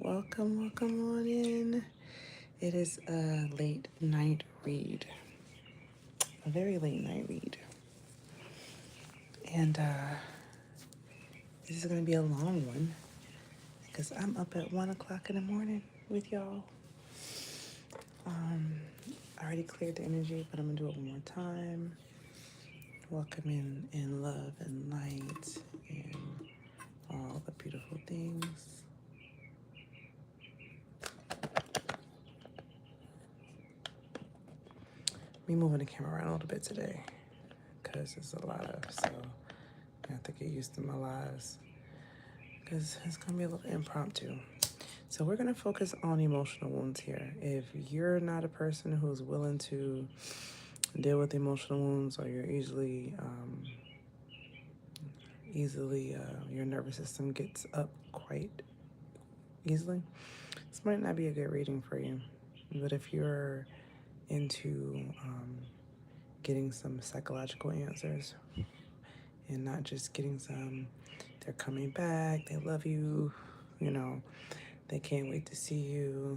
Welcome on in. It is a late night read, a very late night read. And this is going to be a long one because I'm up at 1 o'clock in the morning with y'all. I already cleared the energy, but I'm going to do it one more time. Welcome in love and light and all the beautiful things. Me moving the camera around a little bit today because it's a lot of, so I have to get used to my lives because it's going to be a little impromptu. So we're going to focus on emotional wounds here. If you're not a person who's willing to deal with emotional wounds, or you're easily your nervous system gets up quite easily, this might not be a good reading for you. But if you're into getting some psychological answers and not just getting some, they're coming back, they love you, they can't wait to see you,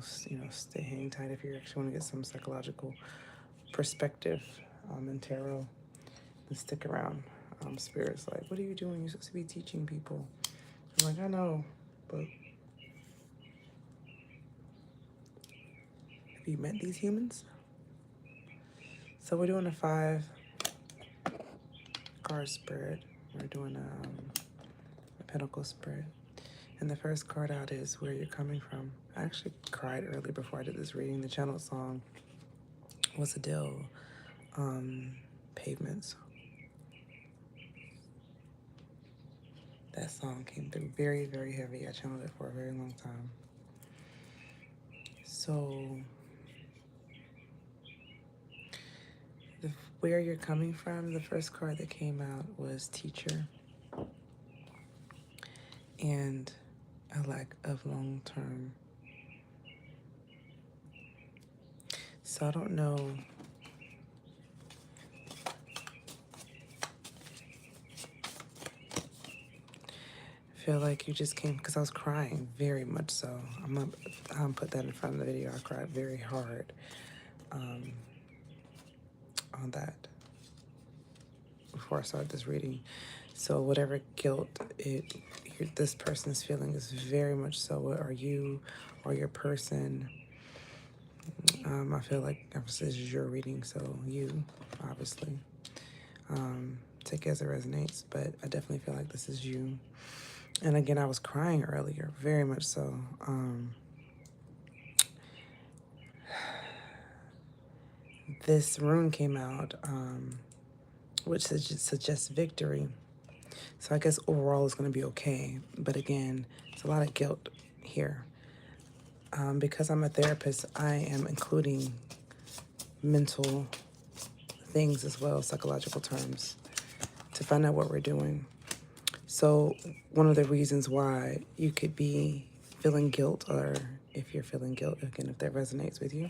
stay hang tight if you actually want to get some psychological perspective in tarot, then stick around. Spirit's like, what are you doing? You're supposed to be teaching people. I'm like, I know, but have you met these humans? So we're doing a 5-card spread. We're doing a pentacle spread. And the first card out is Where You're Coming From. I actually cried early before I did this reading. The channel song was Adele, Pavements. That song came through very, very heavy. I channeled it for a very long time. So, Where You're Coming From, the first card that came out was Teacher and a lack of long-term. So I don't know. I feel like you just came, because I was crying very much so. I'm gonna put that in front of the video. I cried very hard on that before I started this reading. So whatever guilt this person's feeling is very much so. What are you or your person? I feel like this is your reading, so you, obviously. Take it as it resonates, but I definitely feel like this is you. And again, I was crying earlier, very much so. This rune came out, which suggests victory. So I guess overall it's going to be okay. But again, it's a lot of guilt here. Because I'm a therapist, I am including mental things as well, psychological terms, to find out what we're doing. So one of the reasons why you could be feeling guilt, or if you're feeling guilt, again, if that resonates with you,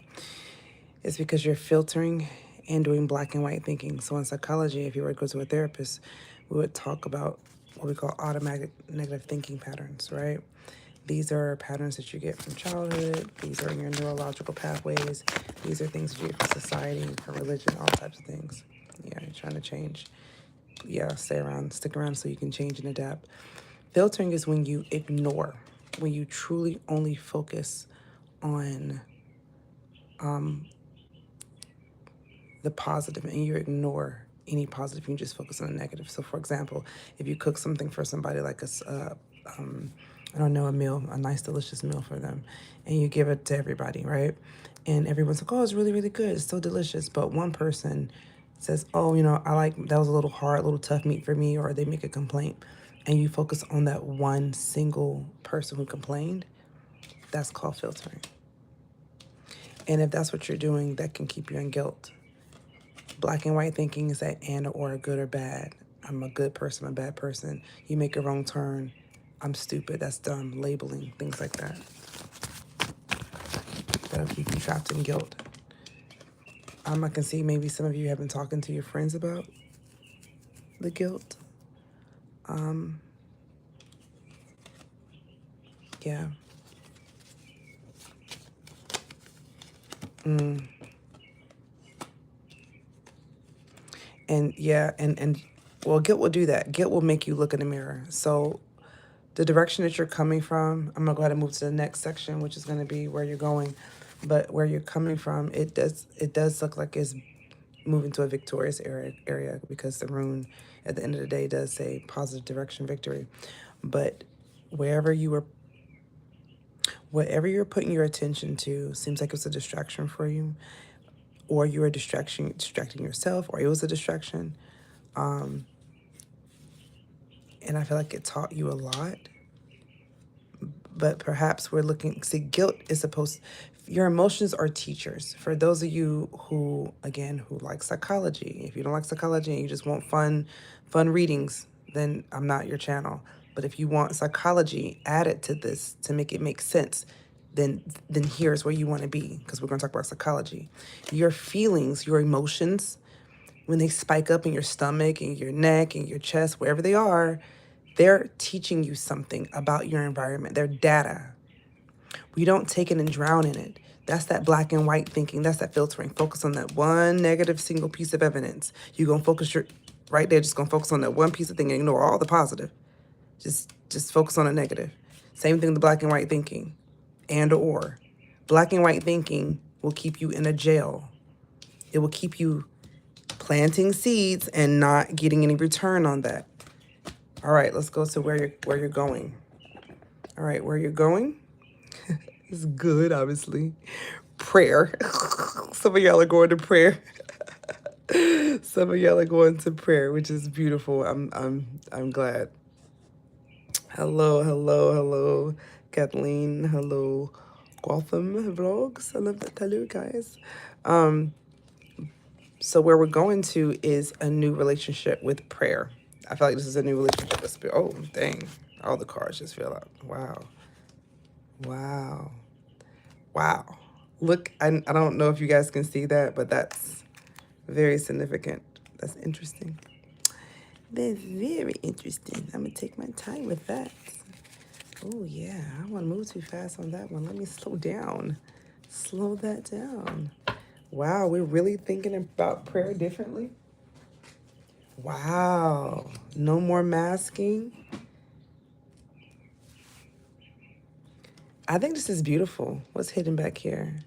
is because you're filtering and doing black and white thinking. So in psychology, if you were to go to a therapist, we would talk about what we call automatic negative thinking patterns, right? These are patterns that you get from childhood. These are your neurological pathways. These are things that you get from society, from religion, all types of things. Yeah, you're trying to change. Yeah, stick around so you can change and adapt. Filtering is when you ignore, when you truly only focus on the positive and you ignore any positive, you just focus on the negative. So for example, if you cook something for somebody, like a meal, a nice delicious meal for them, and you give it to everybody, right? And everyone's like, oh, it's really, really good, it's so delicious. But one person says, oh, I like, that was a little hard, a little tough meat for me, or they make a complaint, and you focus on that one single person who complained. That's called filtering. And if that's what you're doing, that can keep you in guilt. Black and white thinking is that and or good or bad. I'm a good person, I'm a bad person. You make a wrong turn, I'm stupid, that's dumb. Labeling, things like that. That'll keep you trapped in guilt. I can see maybe some of you have been talking to your friends about the guilt. Yeah. And yeah, and well, guilt will do that. Guilt will make you look in the mirror. So the direction that you're coming from, I'm gonna go ahead and move to the next section, which is gonna be where you're going. But where you're coming from, it does look like it's moving to a victorious area because the rune at the end of the day does say positive direction, victory. But wherever you were, whatever you're putting your attention to seems like it's a distraction for you, or you're distracting yourself, or it was a distraction. And I feel like it taught you a lot. But perhaps we're looking, see, guilt is supposed, your emotions are teachers. For those of you who, again, who like psychology, if you don't like psychology and you just want fun readings, then I'm not your channel. But if you want psychology added to this to make it make sense, then here's where you want to be, because we're going to talk about psychology. Your feelings, your emotions, when they spike up in your stomach and your neck and your chest, wherever they are, they're teaching you something about your environment. They're data. We don't take it and drown in it. That's that black and white thinking. That's that filtering. Focus on that one negative single piece of evidence. You're going to focus right there, just going to focus on that one piece of thing and ignore all the positive. Just focus on the negative. Same thing with the black and white thinking. And or. Black and white thinking will keep you in a jail. It will keep you planting seeds and not getting any return on that. All right, let's go to where you're going. All right, where you're going is good, obviously. Prayer. Some of y'all are going to prayer. Some of y'all are going to prayer, which is beautiful. I'm glad. Hello, Kathleen. Hello, Gotham Vlogs. I love that. Hello, guys. So where we're going to is a new relationship with prayer. I feel like this is a new relationship with spirit. Oh, dang. All the cards just fell out. Wow. Wow. Wow. Look, I don't know if you guys can see that, but that's very significant. That's interesting. That's very interesting. I'm going to take my time with that. Oh, yeah. I don't want to move too fast on that one. Let me slow down. Slow that down. Wow, we're really thinking about prayer differently? Wow. No more masking. I think this is beautiful. What's hidden back here?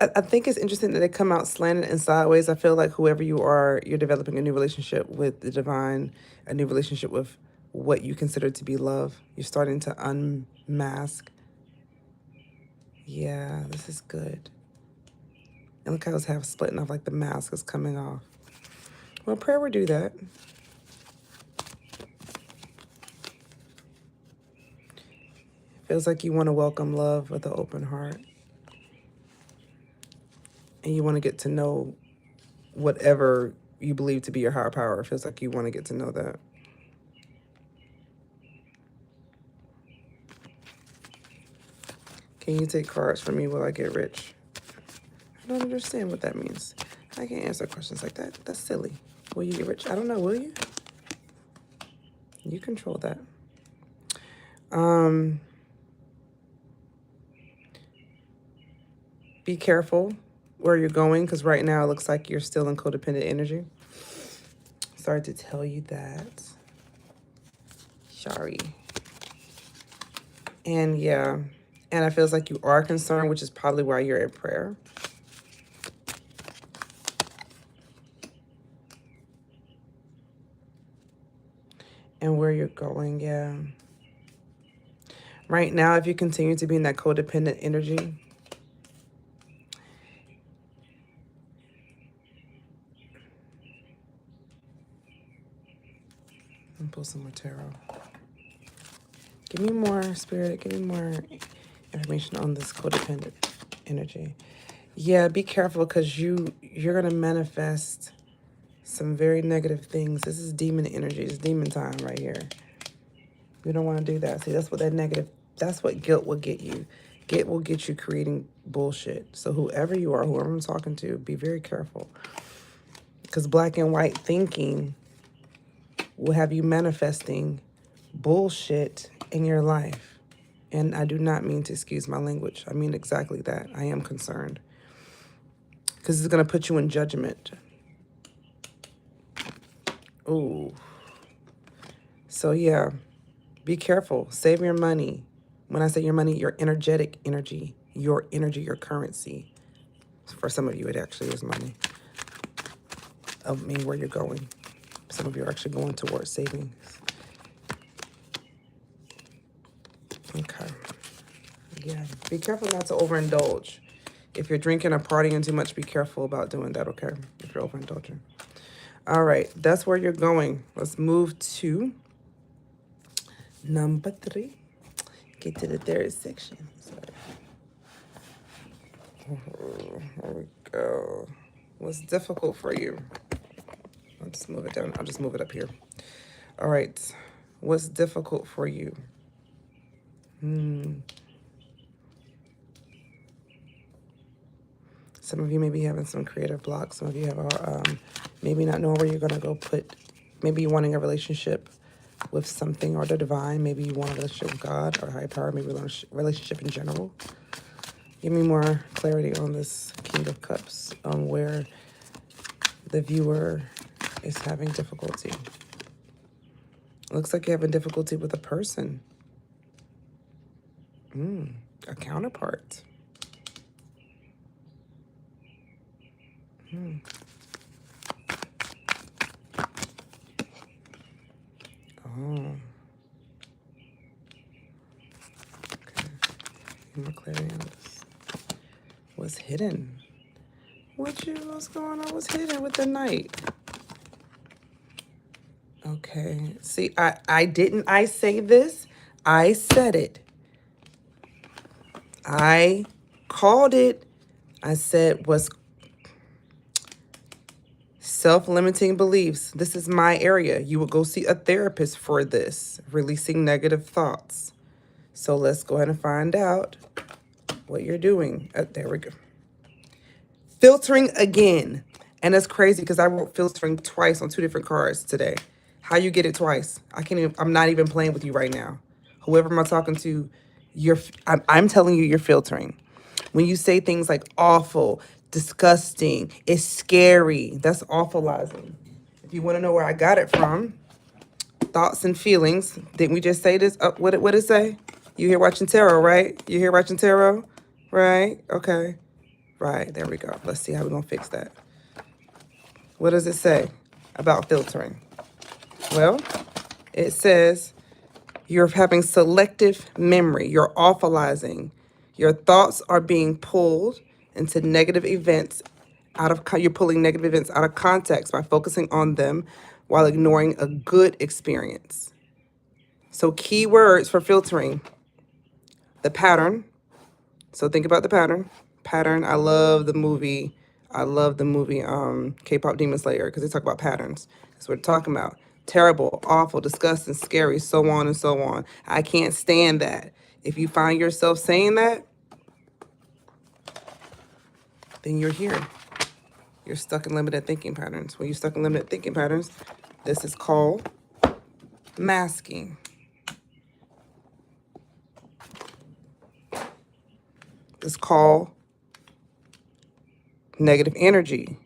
I think it's interesting that they come out slanted and sideways. I feel like whoever you are, you're developing a new relationship with the divine, a new relationship with what you consider to be love. You're starting to unmask. Yeah, this is good. And look how it's half splitting off, like the mask is coming off. Well, prayer would do that. Feels like you want to welcome love with an open heart. And you want to get to know whatever you believe to be your higher power. It feels like you want to get to know that. Can you take cards from me while I get rich? I don't understand what that means. I can't answer questions like that. That's silly. Will you get rich? I don't know. Will you? You control that. Be careful where you're going, because right now it looks like you're still in codependent energy. Sorry to tell you that. Sorry. And yeah, and it feels like you are concerned, which is probably why you're in prayer. And where you're going, yeah. Right now, if you continue to be in that codependent energy, and pull some more tarot. Give me more, Spirit. Give me more information on this codependent energy. Yeah, be careful, because you're going to manifest some very negative things. This is demon energy. It's demon time right here. You don't want to do that. See, that's what that's what guilt will get you. Guilt will get you creating bullshit. So whoever you are, whoever I'm talking to, be very careful. Because black and white thinking will have you manifesting bullshit in your life. And I do not mean to excuse my language. I mean exactly that. I am concerned because it's going to put you in judgment. Ooh. So yeah, be careful. Save your money. When I say your money, your energetic energy, your currency. For some of you, it actually is money. I mean, where you're going. Some of you are actually going towards savings. Okay. Yeah, be careful not to overindulge. If you're drinking or partying too much, be careful about doing that, okay? If you're overindulging. All right, that's where you're going. Let's move to number 3. Get to the third section. Sorry. There we go. What's difficult for you? I'll just move it down. I'll just move it up here. All right. What's difficult for you? Some of you may be having some creative blocks. Some of you have maybe not knowing where you're going to go put. Maybe you're wanting a relationship with something or the divine. Maybe you want a relationship with God or higher power. Maybe a relationship in general. Give me more clarity on this King of Cups, on where the viewer is having difficulty. Looks like you're having difficulty with a person. A counterpart. Oh. Okay. More clarity on this. What's hidden? What's going on? What's hidden with the Knight? Okay. See, I say this. I said it. I called it. I said was self-limiting beliefs. This is my area. You would go see a therapist for this, releasing negative thoughts. So let's go ahead and find out what you're doing. There we go. Filtering again. And that's crazy because I wrote filtering twice on 2 different cards today. How you get it twice? I'm not even playing with you right now. Whoever I'm talking to, I'm telling you, you're filtering. When you say things like awful, disgusting, it's scary, that's awfulizing. If you want to know where I got it from, thoughts and feelings. Didn't we just say this? What did it say? You here watching tarot, right? You here watching tarot, right? Okay. Right, there we go. Let's see how we're going to fix that. What does it say about filtering? Well, it says you're having selective memory. You're awfulizing. Your thoughts are being pulled into negative events you're pulling negative events out of context by focusing on them while ignoring a good experience. So key words for filtering: the pattern. So think about the pattern. Pattern. I love the movie K-pop Demon Slayer, because they talk about patterns. That's what we're talking about. Terrible, awful, disgusting, scary, so on and so on. I can't stand that. If you find yourself saying that, then you're here. You're stuck in limited thinking patterns. When you're stuck in limited thinking patterns, this is called masking. It's called negative energy.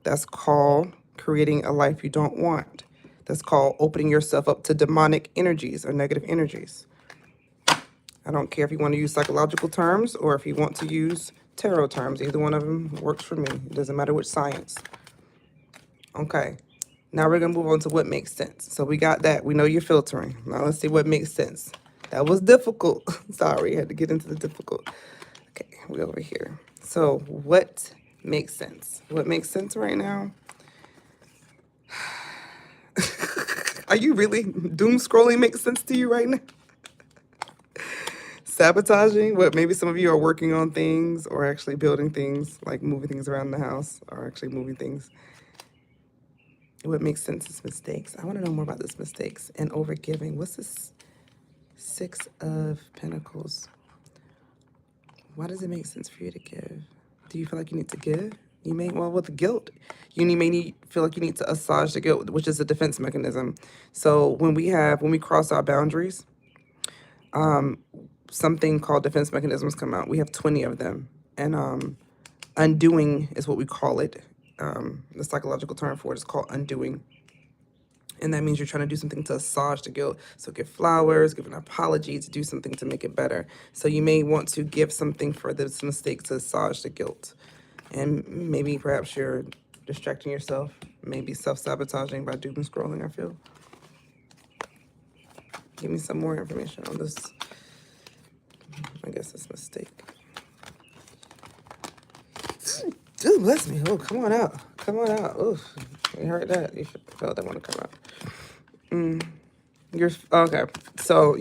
That's called creating a life you don't want. That's called opening yourself up to demonic energies or negative energies. I don't care if you want to use psychological terms or if you want to use tarot terms. Either one of them works for me. It doesn't matter which science. Okay. Now we're going to move on to what makes sense. So we got that. We know you're filtering. Now let's see what makes sense. That was difficult. Sorry, I had to get into the difficult. Okay, we're over here. So what makes sense? What makes sense right now? Are you really doom scrolling makes sense to you right now? Sabotaging? What, maybe some of you are working on things or actually building things, like moving things around the house or actually moving things. What makes sense is mistakes. I want to know more about this mistakes and overgiving. What's this 6 of Pentacles? Why does it make sense for you to give? Do you feel like you need to give? You may, well, with guilt, feel like you need to assuage the guilt, which is a defense mechanism. So when we cross our boundaries, something called defense mechanisms come out. We have 20 of them. And Undoing is what we call it. The psychological term for it is called undoing. And that means you're trying to do something to assuage the guilt. So give flowers, give an apology, to do something to make it better. So you may want to give something for this mistake to assuage the guilt. And maybe perhaps you're distracting yourself, maybe self-sabotaging by doom scrolling, I feel. Give me some more information on this, I guess, this mistake. Dude, bless me. Oh, come on out. Come on out. Oh, you heard that. You felt that want to come out. You're okay. So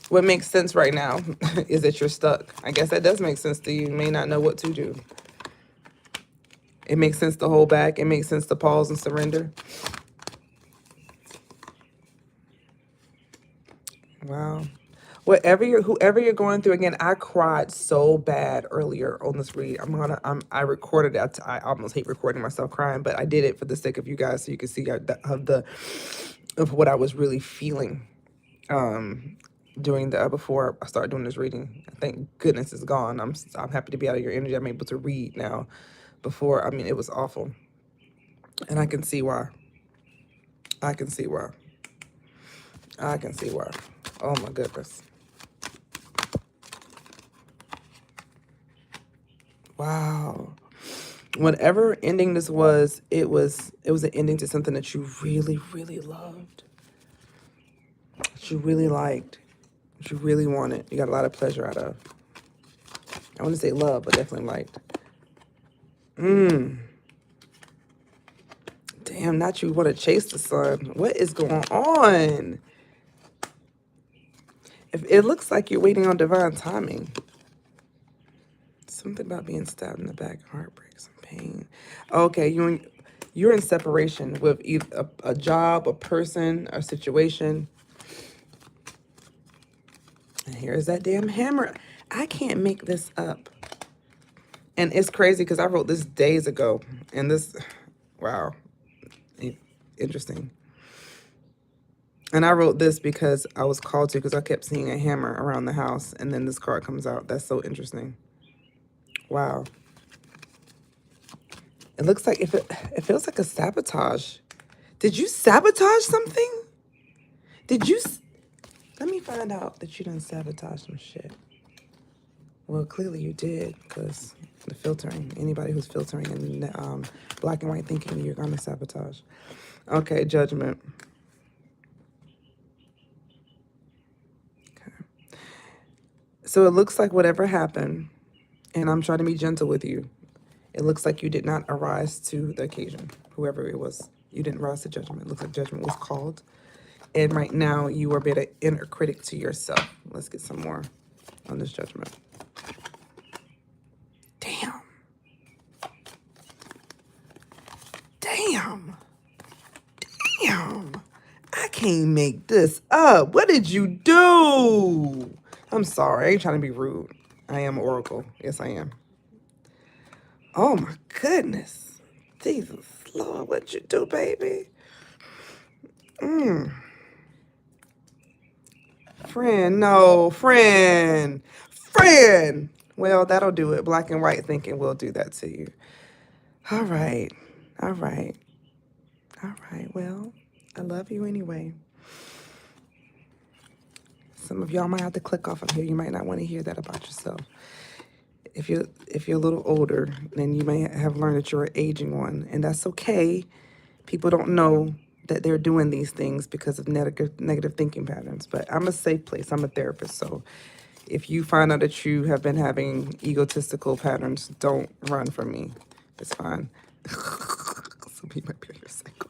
what makes sense right now is that you're stuck. I guess that does make sense to you. You may not know what to do. It makes sense to hold back. It makes sense to pause and surrender. Wow. Whoever you're going through, again, I cried so bad earlier on this read. I recorded it. I almost hate recording myself crying, but I did it for the sake of you guys, so you can see of what I was really feeling doing before I started doing this reading. Thank goodness it's gone. I'm happy to be out of your energy. I'm able to read now. Before, I mean, it was awful, and I can see why. I can see why. I can see why. Oh my goodness. Wow. Whatever ending this was, it was an ending to something that you really, really loved. That you really liked. That you really wanted. You got a lot of pleasure out of. I want to say love, but definitely liked. Damn, not you want to chase the sun. What is going on? If it looks like you're waiting on divine timing. Something about being stabbed in the back, heartbreak, some pain. Okay, you're in separation with either a job, a person, a situation. And here's that damn hammer. I can't make this up. And it's crazy because I wrote this days ago. And this, wow, interesting. And I wrote this because I was called to, because I kept seeing a hammer around the house. And then this card comes out. That's so interesting. Wow. It looks like it feels like a sabotage. Did you sabotage something? Let me find out that you didn't sabotage some shit. Well, clearly you did, because the filtering, anybody who's filtering in black and white thinking, you're going to sabotage. Okay, judgment. Okay. So it looks like whatever happened, and I'm trying to be gentle with you, it looks like you did not arise to the occasion, whoever it was. You didn't rise to judgment. It looks like judgment was called. And right now, you are being an inner critic to yourself. Let's get some more on this judgment. Damn. Damn. Damn. I can't make this up. What did you do? I'm sorry. I ain't trying to be rude. I am Oracle. Yes, I am. Oh, my goodness. Jesus, Lord, what'd you do, baby? Friend, no, friend. Well, that'll do it. Black and white thinking will do that to you. All right. Well, I love you anyway. Some of y'all might have to click off of here. You might not want to hear that about yourself. If you're a little older, then you may have learned that you're an aging one, and that's okay. People don't know that they're doing these things because of negative thinking patterns. But I'm a safe place. I'm a therapist, so if you find out that you have been having egotistical patterns, don't run from me. It's fine. Some people might be on your cycle.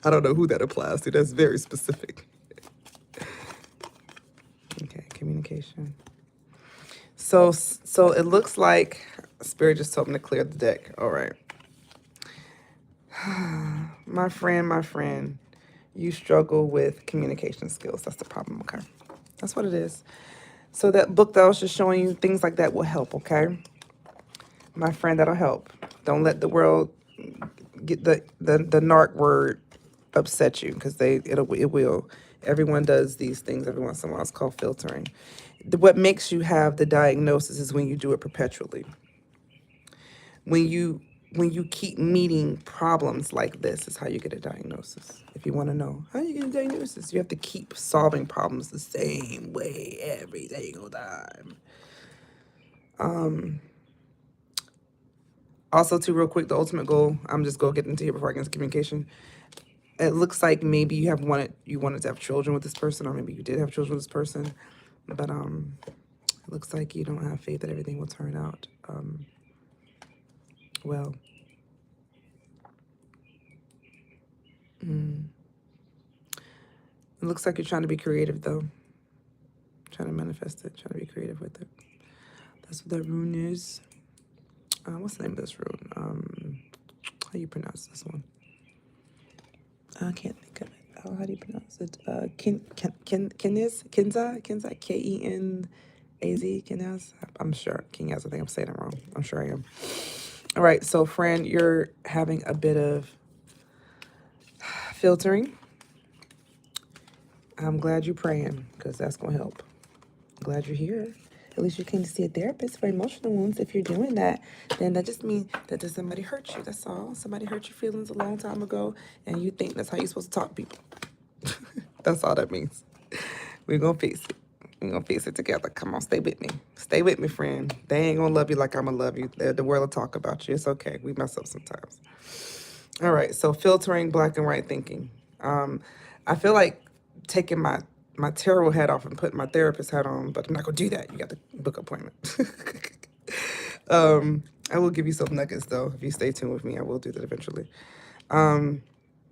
I don't know who that applies to. That's very specific. Okay, communication. So it looks like Spirit just told me to clear the deck. All right. My friend, you struggle with communication skills. That's the problem, okay? That's what it is. So that book that I was just showing you, things like that will help, okay? My friend, that'll help. Don't let the world get the narc word upset you, because it will. Everyone does these things every once in a while. It's called filtering. What makes you have the diagnosis is when you do it perpetually. when you keep meeting problems like this is how you get a diagnosis. If you want to know how you get a diagnosis, you have to keep solving problems the same way every single time. Also, too, real quick, the ultimate goal, I'm just going to get into here before I get into communication. It looks like maybe you wanted to have children with this person, or maybe you did have children with this person, but it looks like you don't have faith that everything will turn out well. It looks like you're trying to be creative, though. Trying to manifest it, trying to be creative with it. That's what that rune is. What's the name of this rune? How do you pronounce this one? I can't think of it. How do you pronounce it? Kinza, Kenaz, Kenaz. I'm sure, Kenaz. I think I'm saying it wrong. I'm sure I am. All right, so friend, you're having a bit of filtering. I'm glad you're praying because that's gonna help. I'm glad you're here. At least you came to see a therapist for emotional wounds. If you're doing that, then that just means that somebody hurt you. That's all. Somebody hurt your feelings a long time ago, and you think that's how you're supposed to talk to people. That's all that means. We're going to fix it. We're going to fix it together. Come on, stay with me. Stay with me, friend. They ain't going to love you like I'm going to love you. The world will talk about you. It's okay. We mess up sometimes. All right, so filtering black and white thinking. I feel like taking my tarot hat off and putting my therapist hat on, but I'm not going to do that. You got to book an appointment. I will give you some nuggets, though. If you stay tuned with me, I will do that eventually.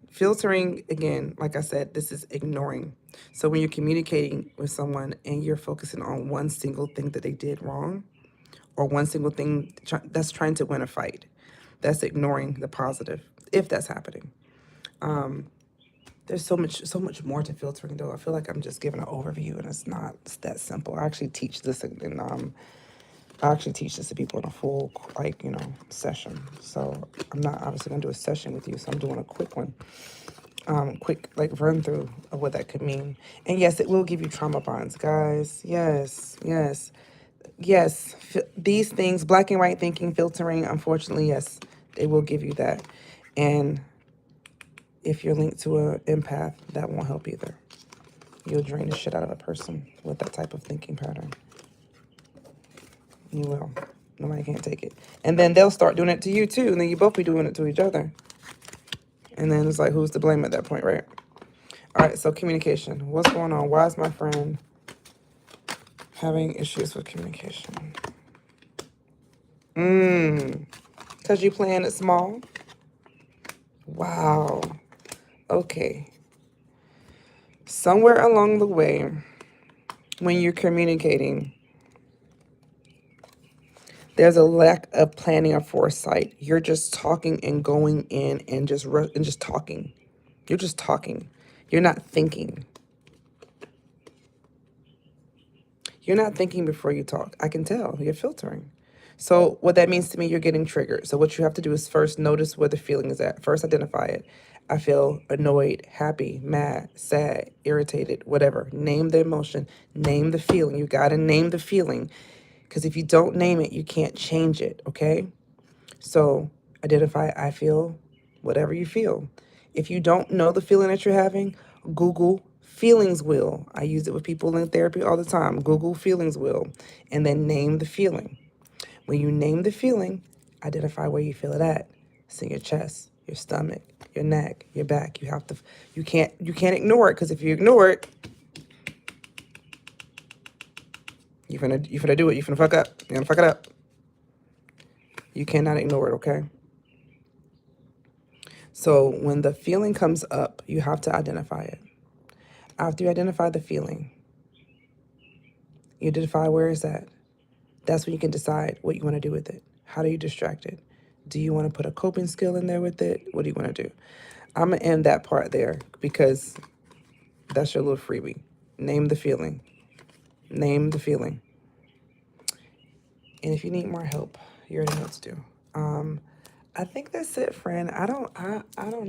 Filtering, again, like I said, this is ignoring. So when you're communicating with someone and you're focusing on one single thing that they did wrong, or one single thing that's trying to win a fight, that's ignoring the positive, if that's happening. There's so much more to filtering, though. I feel like I'm just giving an overview, and it's that simple. I actually teach this to people in a full, session. So I'm not obviously gonna do a session with you. So I'm doing a quick one, quick run through of what that could mean. And yes, it will give you trauma bonds, guys. Yes. These things, black and white thinking, filtering. Unfortunately, yes, they will give you that. And if you're linked to an empath, that won't help either. You'll drain the shit out of a person with that type of thinking pattern. You will. Nobody can't take it. And then they'll start doing it to you too. And then you both be doing it to each other. And then it's like, who's to blame at that point, right? All right, so communication. What's going on? Why is my friend having issues with communication? Because you playing it small? Wow. Okay. Somewhere along the way, when you're communicating, there's a lack of planning or foresight. You're just talking and going in and just talking. You're just talking. You're not thinking. You're not thinking before you talk. I can tell. You're filtering. So what that means to me, you're getting triggered. So what you have to do is first notice where the feeling is at. First identify it. I feel annoyed, happy, mad, sad, irritated, whatever. Name the emotion. Name the feeling. You got to name the feeling. Because if you don't name it, you can't change it, okay? So identify, I feel whatever you feel. If you don't know the feeling that you're having, Google feelings wheel. I use it with people in therapy all the time. Google feelings wheel. And then name the feeling. When you name the feeling, identify where you feel it at. It's in your chest, your stomach, your neck, your back. You can't ignore it, because if you ignore it, you finna do it. You finna fuck up. You're gonna fuck it up. You cannot ignore it, okay? So when the feeling comes up, you have to identify it. After you identify the feeling, you identify where it's at. That's when you can decide what you want to do with it. How do you distract it? Do you want to put a coping skill in there with it? What do you want to do? I'm going to end that part there because that's your little freebie. Name the feeling. Name the feeling. And if you need more help, you already know what to do. I think that's it, friend. I don't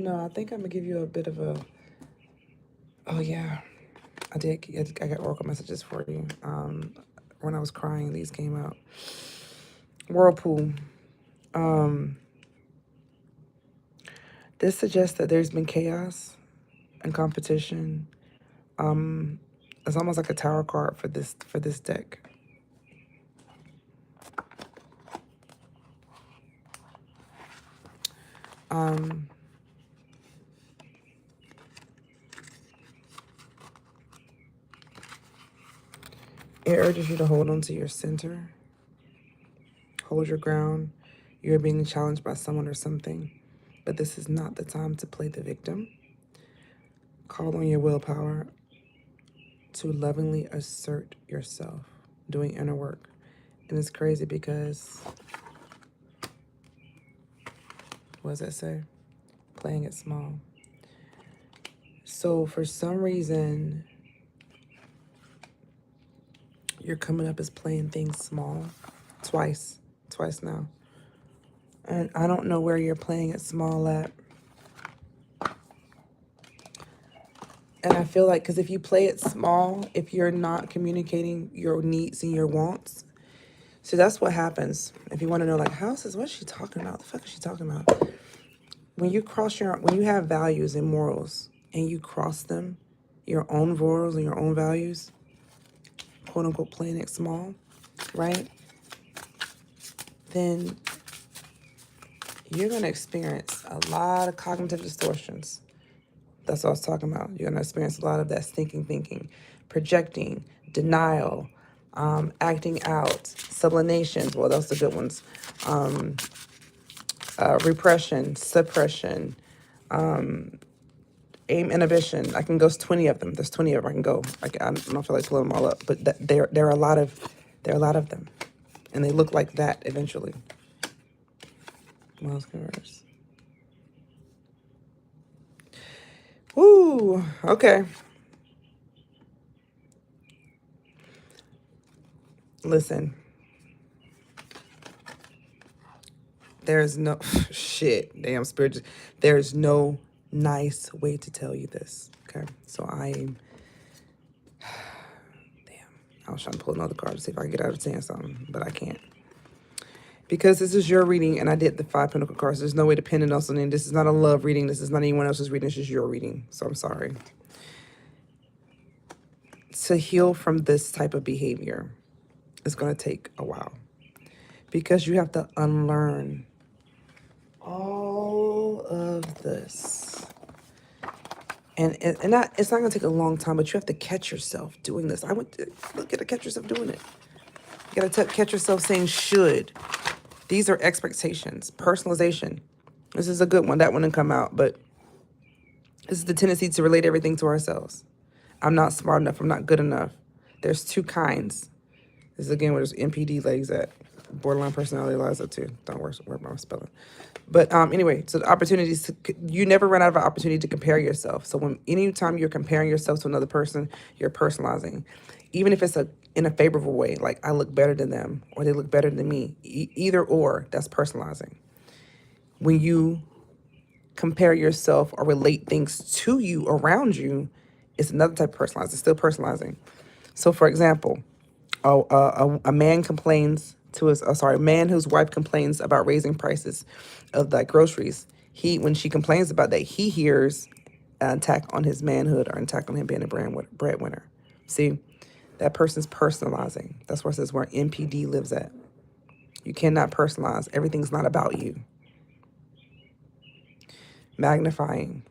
know. I think I'm going to give you a bit of a... Oh, yeah. I got oracle messages for you. When I was crying, these came out. Whirlpool. This suggests that there's been chaos and competition. It's almost like a tower card for this deck. It urges you to hold on to your center, hold your ground. You're being challenged by someone or something, but this is not the time to play the victim. Call on your willpower to lovingly assert yourself, doing inner work. And it's crazy because, what does that say? Playing it small. So for some reason, you're coming up as playing things small twice now. And I don't know where you're playing it small at. And I feel like, because if you play it small, if you're not communicating your needs and your wants, so that's what happens. If you want to know, like, what's she talking about? The fuck is she talking about? When you have values and morals and you cross them, your own morals and your own values, quote unquote, playing it small, right? Then you're going to experience a lot of cognitive distortions. That's what I was talking about. You're going to experience a lot of that stinking thinking, projecting, denial, acting out, sublinations. Well, those are the good ones. Repression, suppression, aim inhibition. I can go 20 of them. There's 20 of them I can go. I don't feel like pulling them all up, but there are a lot of them, and they look like that eventually. Miles Converse. Woo. Okay. Listen. There's no shit. Damn spiritual. There's no nice way to tell you this. Okay. So damn. I was trying to pull another card to see if I can get out of saying something, but I can't. Because this is your reading and I did the 5 Pentacle cards. There's no way to pin it else in. This is not a love reading. This is not anyone else's reading. It's just your reading. So I'm sorry. To heal from this type of behavior is going to take a while. Because you have to unlearn all of this. And it's not going to take a long time, but you have to catch yourself doing this. Look at catch yourself doing it. You got to catch yourself saying should. These are expectations, personalization. This is a good one. That one didn't come out, but this is the tendency to relate everything to ourselves. I'm not smart enough. I'm not good enough. There's two kinds. This is again where there's NPD lays at. Borderline personality lies up too. Don't worry about my spelling. But anyway, so the opportunities, you never run out of an opportunity to compare yourself. So anytime you're comparing yourself to another person, you're personalizing. Even if it's in a favorable way, like I look better than them or they look better than me. Either or, that's personalizing. When you compare yourself or relate things to you around you, it's another type of personalizing. It's still personalizing. So for example, a man complains to a man whose wife complains about raising prices of the groceries. When she complains about that, he hears an attack on his manhood or an attack on him being a breadwinner. See, that person's personalizing. That's where it says where NPD lives at. You cannot personalize. Everything's not about you. Magnifying.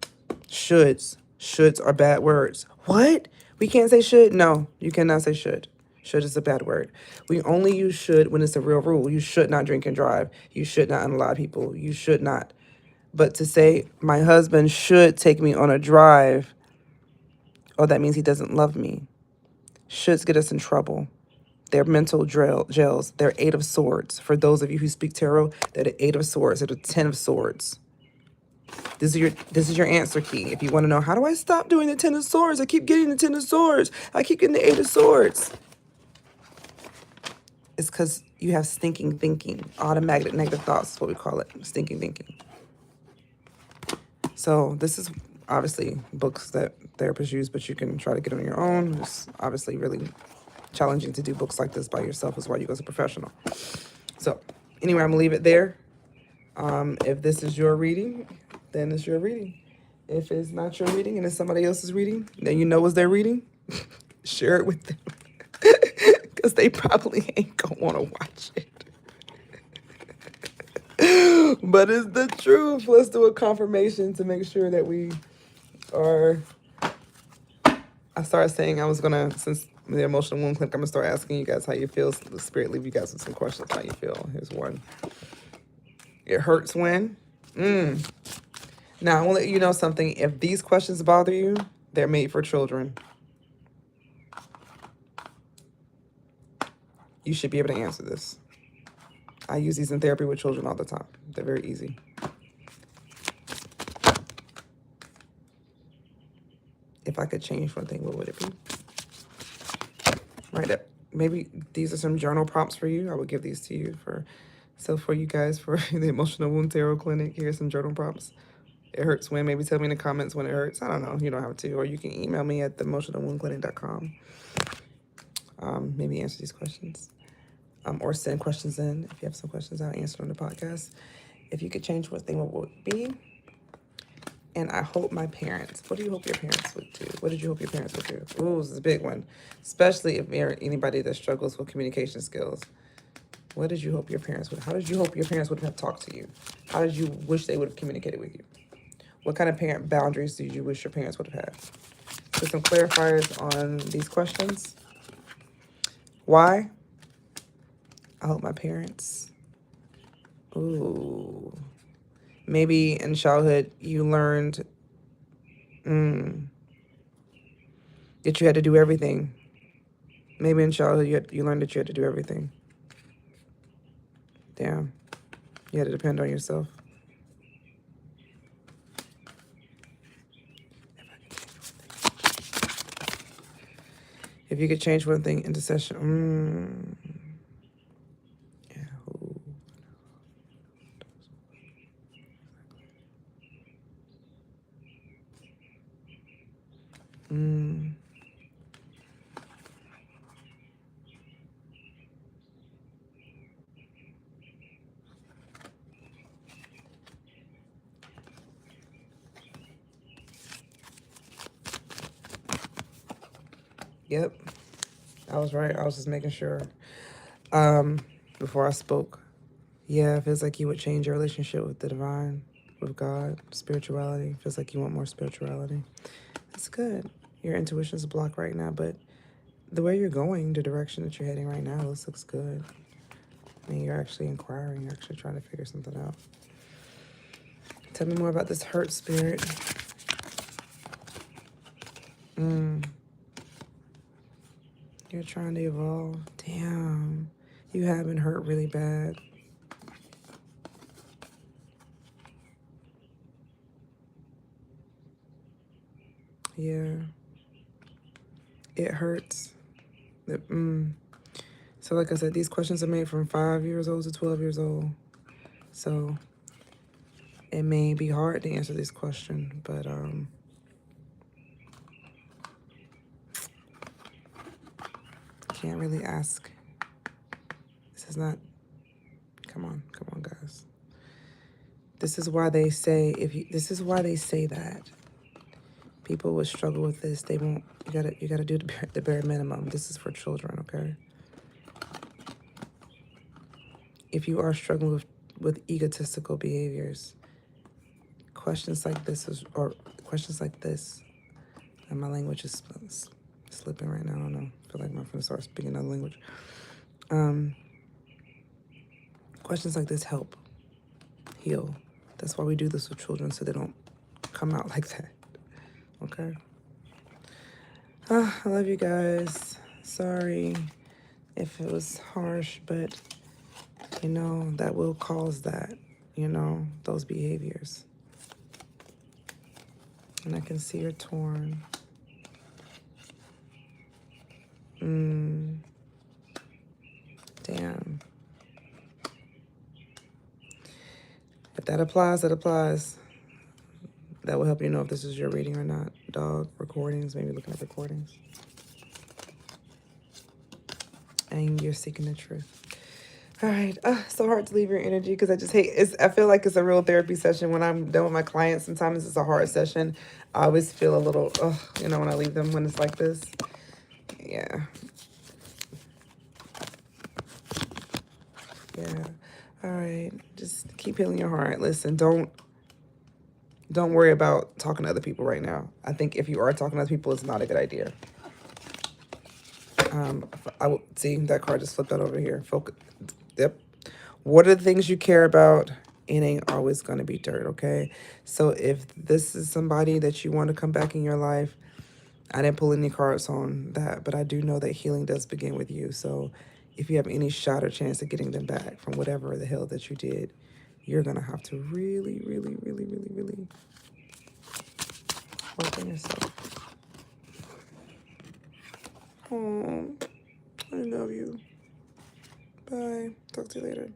Shoulds. Shoulds are bad words. What? We can't say should? No, you cannot say should. Should is a bad word. We only use should when it's a real rule. You should not drink and drive. You should not unallow people. You should not. But to say, my husband should take me on a drive, oh, that means he doesn't love me. Shoulds get us in trouble. They're mental jails. They're 8 of Swords. For those of you who speak tarot, they're the 8 of Swords. They're the 10 of Swords. This is your answer key. If you want to know, how do I stop doing the 10 of Swords? I keep getting the 10 of Swords. I keep getting the 8 of Swords. It's because you have stinking thinking. Automatic negative thoughts is what we call it. Stinking thinking. So this is obviously books that therapists use, but you can try to get on your own. It's obviously really challenging to do books like this by yourself. Is why you go as a professional. So anyway, I'm going to leave it there. If this is your reading, then it's your reading. If it's not your reading and it's somebody else's reading, then you know it's their reading. Share it with them. Because they probably ain't going to want to watch it. But it's the truth. Let's do a confirmation to make sure that we are. I started saying I was going to, since the emotional wound clinic, I'm going to start asking you guys how you feel. So the spirit leave you guys with some questions, how you feel. Here's one. It hurts when? Now, I want to let you know something. If these questions bother you, they're made for children. You should be able to answer this. I use these in therapy with children all the time. They're very easy. If I could change one thing, what would it be? Right up. Maybe these are some journal prompts for you. I would give these to you for you guys, for the Emotional Wound Tarot Clinic. Here's some journal prompts. It hurts when. Maybe tell me in the comments when it hurts. I don't know. You don't have to. Or you can email me at theemotionalwoundclinic.com. Maybe answer these questions. Or send questions in. If you have some questions, I'll answer on the podcast. If you could change one thing, what would it be? And I hope my parents. What do you hope your parents would do? What did you hope your parents would do? Ooh, this is a big one. Especially if you're anybody that struggles with communication skills. What did you hope your parents would? How did you hope your parents would have talked to you? How did you wish they would have communicated with you? What kind of parent boundaries did you wish your parents would have had? Put some clarifiers on these questions. Why? I hope my parents. Ooh. Maybe in childhood you learned that you had to do everything. Maybe in childhood you learned that you had to do everything. Damn. You had to depend on yourself. If you could change one thing, intercession. Yeah. Yep. I was right. I was just making sure. Before I spoke. Yeah, it feels like you would change your relationship with the divine, with God, spirituality. Feels like you want more spirituality. It's good. Your intuition's blocked right now, but the way you're going, the direction that you're heading right now, this looks good. I mean, you're actually inquiring. You're actually trying to figure something out. Tell me more about this hurt spirit. You're trying to evolve. Damn. You have been hurt really bad. Yeah. It hurts. So like I said, these questions are made from 5 years old to 12 years old. So it may be hard to answer this question, but can't really ask. This is not, come on, guys. This is why they say, this is why they say that people would struggle with this. They won't, you gotta do the bare minimum. This is for children, okay? If you are struggling with egotistical behaviors, questions like this and my language is slipping right now. I don't know. I feel like I'm going to start speaking another language. Questions like this help heal. That's why we do this with children, so they don't come out like that. Okay? I love you guys. Sorry if it was harsh, but, that will cause that, those behaviors. And I can see you're torn. Damn. If that applies, that applies. That will help you know if this is your reading or not. Dog recordings, maybe looking at recordings. And you're seeking the truth. All right. So hard to leave your energy because I just hate it's I feel like it's a real therapy session when I'm done with my clients. Sometimes it's a hard session. I always feel a little when I leave them when it's like this. Yeah. Yeah. All right. Just keep healing your heart. Listen, don't worry about talking to other people right now. I think if you are talking to other people, it's not a good idea. I will see that card just flipped out over here. Focus. Yep. What are the things you care about? It ain't always going to be dirt, okay? So if this is somebody that you want to come back in your life, I didn't pull any cards on that, but I do know that healing does begin with you. So if you have any shot or chance of getting them back from whatever the hell that you did, you're going to have to really, really, really, really, really work on yourself. Oh, I love you. Bye. Talk to you later.